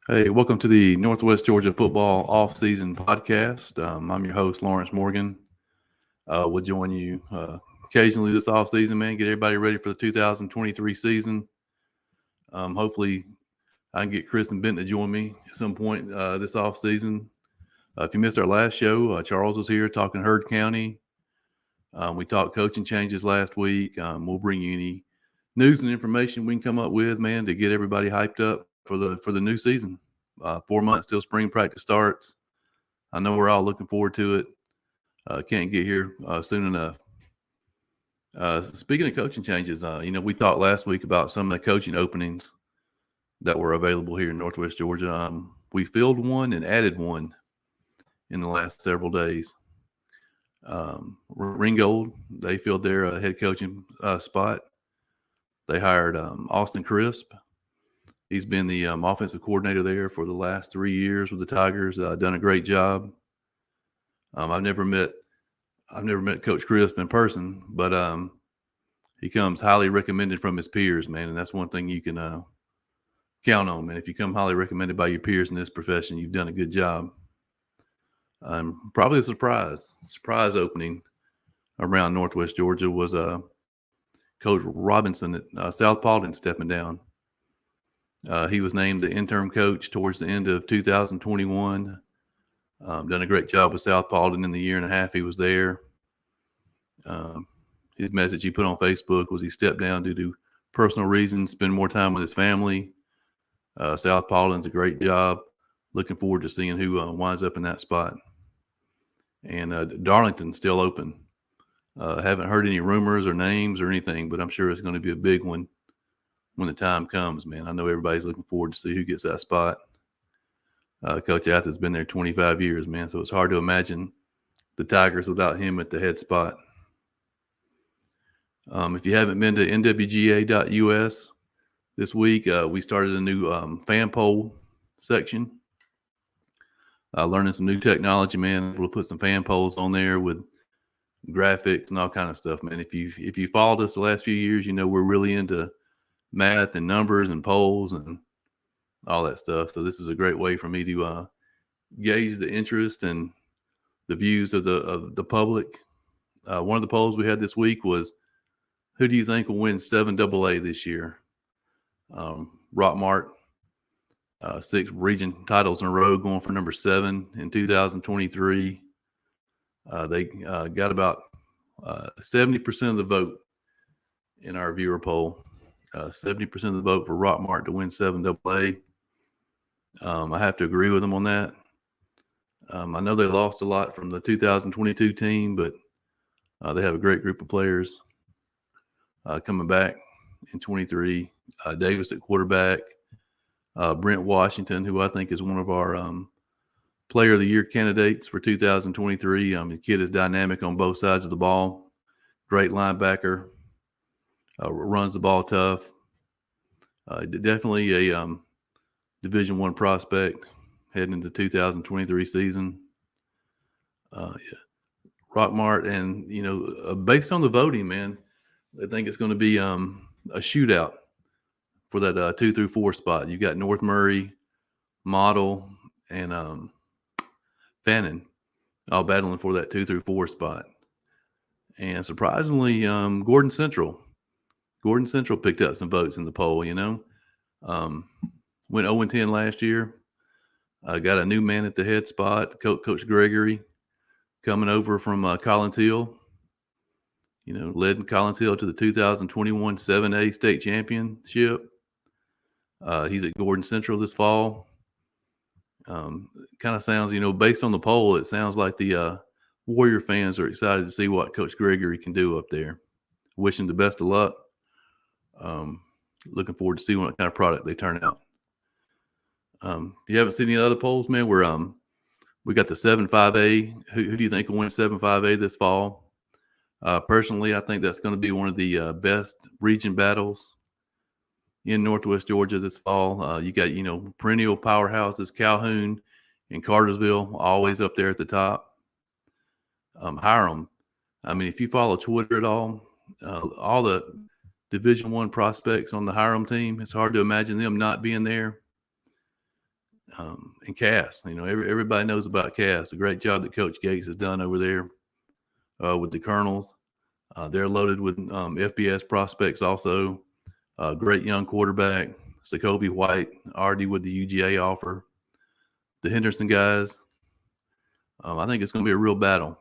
Hey, welcome to the Northwest Georgia Football Off-Season Podcast. I'm your host, Lawrence Morgan. We'll join you occasionally this off-season, man. Get everybody ready for the 2023 season. Hopefully, I can get Chris and Benton to join me at some point this off-season. If you missed our last show, Charles was here talking Heard County. We talked coaching changes last week. We'll bring you any news and information we can come up with, man, to get everybody hyped up for the new season. 4 months till spring practice starts. I know we're all looking forward to it. Can't get here soon enough. Speaking of coaching changes, we talked last week about some of the coaching openings that were available here in Northwest Georgia. We filled one and added one in the last several days. Ringgold, they filled their head coaching spot. They hired Austin Crisp. He's been the offensive coordinator there for the last 3 years with the Tigers. Done a great job. I've never met Coach Crisp in person, but he comes highly recommended from his peers, man, and that's one thing you can count on, man. If you come highly recommended by your peers in this profession, you've done a good job. Probably a surprise opening around Northwest Georgia was Coach Robinson at South Paulding stepping down. He was named the interim coach towards the end of 2021. Done a great job with South Paulding in the year and a half he was there. His message he put on Facebook was he stepped down due to personal reasons, spend more time with his family. South Paulding's a great job. Looking forward to seeing who winds up in that spot. And Darlington's still open. Haven't heard any rumors or names or anything, but I'm sure it's going to be a big one when the time comes, man. I know everybody's looking forward to see who gets that spot. Coach Ather's been there 25 years, man, so it's hard to imagine the Tigers without him at the head spot. If you haven't been to nwga.us this week, we started a new fan poll section. Learning some new technology, man. We'll put some fan polls on there with graphics and all kind of stuff, man. If you followed us the last few years, you know we're really into math and numbers and polls and all that stuff. So this is a great way for me to gauge the interest and the views of the public. One of the polls we had this week was, who do you think will win 7AA this year? Rockmart, 6 region titles in a row, going for number 7 in 2023. They got about 70% of the vote in our viewer poll. 70% of the vote for Rockmart to win 7AA. I have to agree with them on that. I know they lost a lot from the 2022 team, but they have a great group of players coming back in 23. Davis at quarterback. Brent Washington, who I think is one of our player of the year candidates for 2023. The kid is dynamic on both sides of the ball. Great linebacker. Runs the ball tough. Definitely a Division I prospect heading into the 2023 season. Rockmart, and based on the voting, man, I think it's going to be a shootout for that 2 through 4 spot. You've got North Murray, Model, and Fannin all battling for that 2 through 4 spot. And surprisingly, Gordon Central picked up some votes in the poll. Went 0-10 last year. Got a new man at the head spot, Coach Gregory, coming over from Collins Hill. Led Collins Hill to the 2021 7A state championship. He's at Gordon Central this fall. Kind of sounds, based on the poll, it sounds like the Warrior fans are excited to see what Coach Gregory can do up there. Wish him the best of luck. Looking forward to seeing what kind of product they turn out. If you haven't seen any other polls, man, we got the 7-5A. Who do you think will win 7-5A this fall? Personally, I think that's going to be one of the best region battles in Northwest Georgia this fall. You got, perennial powerhouses, Calhoun and Cartersville, always up there at the top. Hiram, if you follow Twitter at all the Division I prospects on the Hiram team, it's hard to imagine them not being there. and Cass. Everybody knows about Cass. The great job that Coach Gates has done over there with the Colonels. They're loaded with FBS prospects also. Great young quarterback, Jacoby White, already with the UGA offer. The Henderson guys, I think it's going to be a real battle.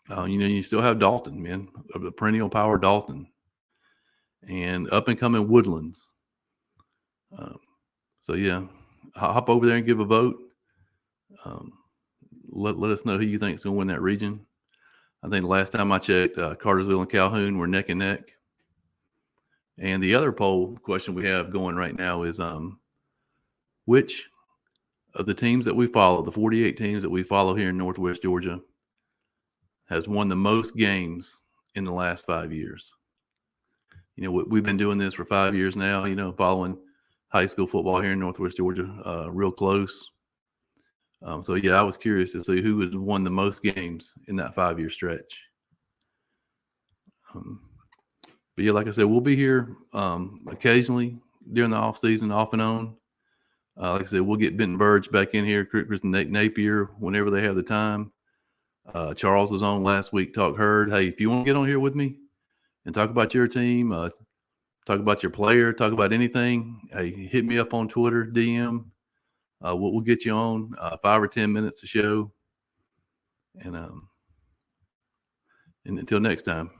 You still have Dalton, man, the perennial power Dalton, and up and coming Woodlands. So yeah, hop over there and give a vote. Let us know who you think is going to win that region. I think the last time I checked, Cartersville and Calhoun were neck and neck. And the other poll question we have going right now is which of the teams that we follow, the 48 teams that we follow here in Northwest Georgia, has won the most games in the last 5 years? We've been doing this for 5 years now, following high school football here in Northwest Georgia real close. So, yeah, I was curious to see who has won the most games in that 5-year stretch. But, yeah, like I said, we'll be here occasionally during the off season, off and on. Like I said, we'll get Benton Burge back in here, Chris Napier, whenever they have the time. Charles was on last week, Talk Herd. Hey, if you want to get on here with me and talk about your team, talk about your player, talk about anything, hey, hit me up on Twitter, DM. We'll get you on 5 or 10 minutes to show. And until next time.